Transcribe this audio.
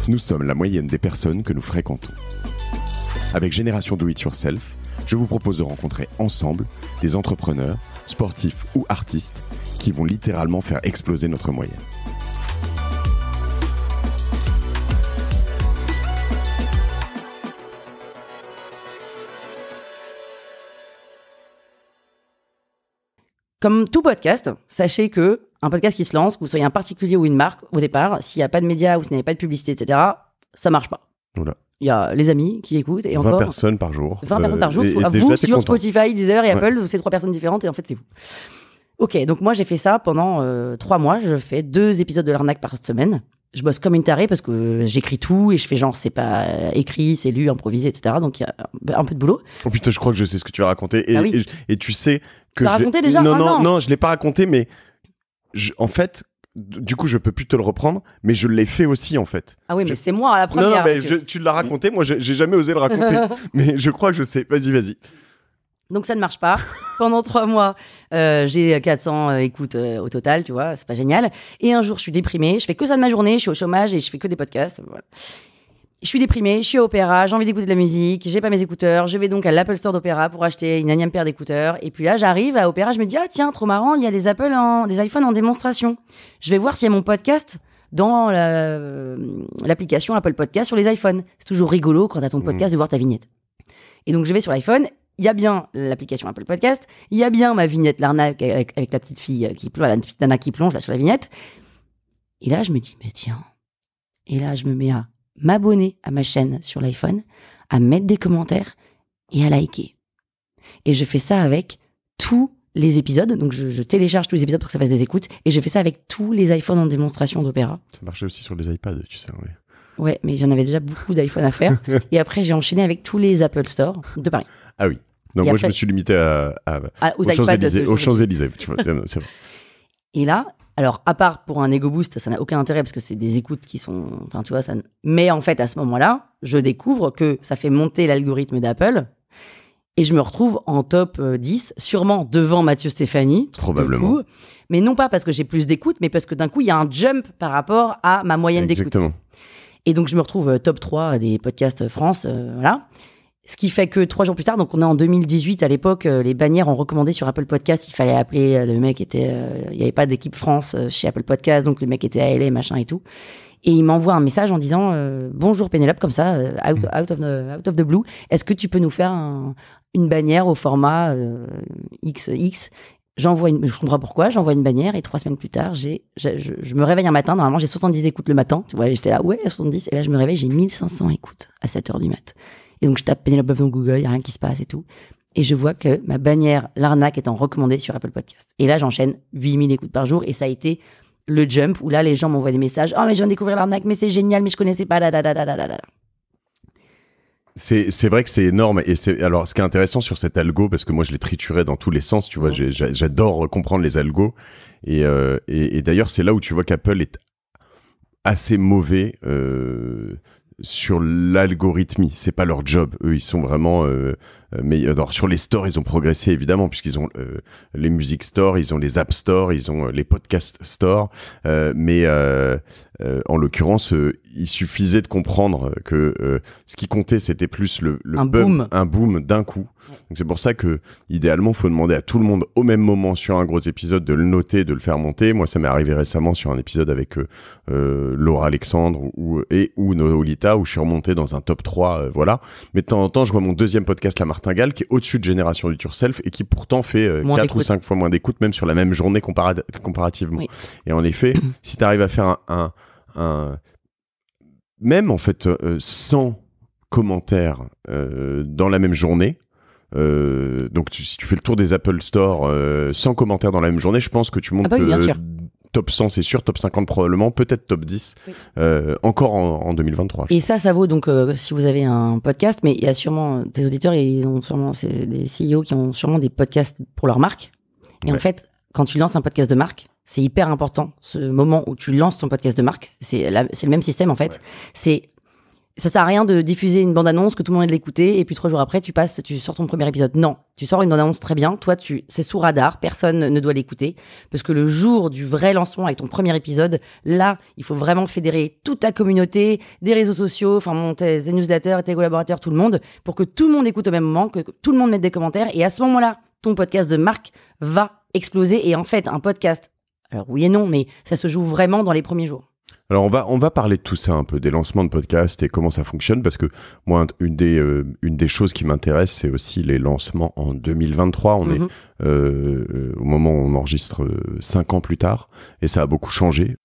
Nous sommes la moyenne des personnes que nous fréquentons. Avec Génération Do It Yourself, je vous propose de rencontrer ensemble des entrepreneurs, sportifs ou artistes qui vont littéralement faire exploser notre moyenne. Comme tout podcast, sachez que un podcast qui se lance, que vous soyez un particulier ou une marque, au départ, s'il n'y a pas de médias ou s'il n'y a pas de publicité, etc., ça marche pas. Oula. Il y a les amis qui écoutent et 20 encore... personnes par jour. 20 personnes par jour. Et Vous, déjà, t'es sur content. Spotify, Deezer et Apple, c'est 3 personnes différentes et en fait, c'est vous. Ok, donc moi, j'ai fait ça pendant 3 mois. Je fais 2 épisodes de l'arnaque par semaine. Je bosse comme une tarée parce que j'écris tout et je fais genre, c'est pas écrit, c'est lu, improvisé, etc. Donc, il y a un peu de boulot. Oh putain, je crois que je sais ce que tu vas raconter. Et, Ah oui. et tu sais que... Tu l'as raconté déjà ? Non, Ah non, non. non, je l'ai pas raconté, mais en fait, du coup, je peux plus te le reprendre, mais je l'ai fait aussi, en fait. Ah oui, mais c'est moi à la première. Non, non, mais Mathieu. tu l'as raconté, moi, j'ai jamais osé le raconter. Mais je crois que je sais. Vas-y. Donc ça ne marche pas. Pendant 3 mois, j'ai 400 écoutes au total, tu vois, c'est pas génial. Et un jour, je suis déprimée, je fais que ça de ma journée, je suis au chômage et je fais que des podcasts. Voilà. Je suis déprimée, je suis à Opéra, j'ai envie d'écouter de la musique, j'ai pas mes écouteurs, je vais donc à l'Apple Store d'Opéra pour acheter une énième paire d'écouteurs. Et puis là, j'arrive à Opéra, je me dis, ah tiens, trop marrant, il y a des iPhones en démonstration. Je vais voir s'il y a mon podcast dans l'application Apple Podcast sur les iPhones. C'est toujours rigolo quand t'as ton podcast de voir ta vignette. Et donc, je vais sur l'iPhone. Il y a bien l'application Apple Podcast, il y a bien ma vignette l'arnaque avec la petite fille qui plonge, la petite nana qui plonge là sur la vignette. Et là, je me dis, mais tiens. Et là, je me mets à m'abonner à ma chaîne sur l'iPhone, à mettre des commentaires et à liker. Et je fais ça avec tous les épisodes. Donc, je télécharge tous les épisodes pour que ça fasse des écoutes. Et je fais ça avec tous les iPhones en démonstration d'Opéra. Ça marchait aussi sur les iPads, tu sais. Oui. Ouais, mais j'en avais déjà beaucoup d'iPhone à faire. Et après, j'ai enchaîné avec tous les Apple Store de Paris. Ah oui. Donc Et moi, après- je me suis limité aux aux iPads Champs-Élysées. de- Aux Champs-Élysées, tu vois, c'est vrai. Et là, alors, à part pour un ego boost, ça n'a aucun intérêt parce que c'est des écoutes qui sont... Enfin, tu vois, ça... Mais en fait, à ce moment-là, je découvre que ça fait monter l'algorithme d'Apple et je me retrouve en top 10, sûrement devant Mathieu Stéphanie. truc de Probablement. fou. Mais non pas parce que j'ai plus d'écoute, mais parce que d'un coup, il y a un jump par rapport à ma moyenne d'écoute. Exactement. Et donc, je me retrouve top 3 des podcasts France, voilà. Ce qui fait que 3 jours plus tard, donc on est en 2018, à l'époque, les bannières ont recommandé sur Apple Podcast, il fallait appeler le mec il n'y avait pas d'équipe France chez Apple Podcast, donc le mec était à LA, machin et tout. Et il m'envoie un message en disant bonjour Pénélope, comme ça, out of the blue, est-ce que tu peux nous faire une bannière au format XX? Je comprends pas pourquoi, j'envoie une bannière et 3 semaines plus tard, je me réveille un matin, normalement j'ai 70 écoutes le matin, tu vois, et j'étais là, ouais, 70, et là je me réveille, j'ai 1500 écoutes à 7h du mat. Et donc je tape Pénélope Boeuf dans Google, il y a rien qui se passe et tout. Et je vois que ma bannière, l'arnaque, étant recommandée sur Apple Podcast. Et là j'enchaîne 8000 écoutes par jour, et ça a été le jump où là les gens m'envoient des messages, oh mais je viens de découvrir l'arnaque, mais c'est génial, mais je connaissais pas, C'est vrai que c'est énorme. Et alors, ce qui est intéressant sur cet algo, parce que moi, je l'ai trituré dans tous les sens, tu vois, j'adore comprendre les algos. Et d'ailleurs, c'est là où tu vois qu'Apple est assez mauvais sur l'algorithmie. C'est pas leur job. Eux, ils sont vraiment... mais alors, sur les stores, ils ont progressé, évidemment, puisqu'ils ont les music stores, ils ont les app stores, ils ont les podcast stores. Mais en l'occurrence, il suffisait de comprendre que ce qui comptait, c'était plus un boom d'un coup. Donc c'est pour ça que idéalement, faut demander à tout le monde au même moment sur un gros épisode de le noter, de le faire monter. Moi, ça m'est arrivé récemment sur un épisode avec Laura Alexandre ou Noolita, où je suis remonté dans un top 3, voilà. Mais de temps en temps, je vois mon deuxième podcast, La Martingale, qui est au-dessus de Génération Do It Yourself et qui pourtant fait 4 ou 5 fois moins d'écoute, même sur la même journée comparativement. Oui. Et en effet, si tu arrives à faire même en fait 100 commentaires dans la même journée, donc si tu fais le tour des Apple Store 100 commentaires dans la même journée, je pense que tu montes top 100 c'est sûr, top 50 probablement, peut-être top 10 encore en 2023. Et ça vaut donc si vous avez un podcast, mais il y a sûrement des auditeurs, c'est des CEO qui ont sûrement des podcasts pour leur marque. Et en fait, quand tu lances un podcast de marque, c'est hyper important, ce moment où tu lances ton podcast de marque. C'est le même système, en fait. C'est Ça sert à rien de diffuser une bande-annonce que tout le monde ait de l'écouter et puis 3 jours après, tu sors ton premier épisode. Non, tu sors une bande-annonce très bien. Toi, c'est sous radar. Personne ne doit l'écouter parce que le jour du vrai lancement avec ton premier épisode, là, il faut vraiment fédérer toute ta communauté, des réseaux sociaux, enfin, tes newsletters, tes collaborateurs, tout le monde, pour que tout le monde écoute au même moment, que tout le monde mette des commentaires. Et à ce moment-là, ton podcast de marque va exploser. Et en fait, un podcast, alors oui et non, mais ça se joue vraiment dans les premiers jours. Alors on va parler de tout ça un peu, des lancements de podcasts et comment ça fonctionne, parce que moi une des choses qui m'intéresse, c'est aussi les lancements en 2023. On est au moment où on enregistre 5 ans plus tard et ça a beaucoup changé.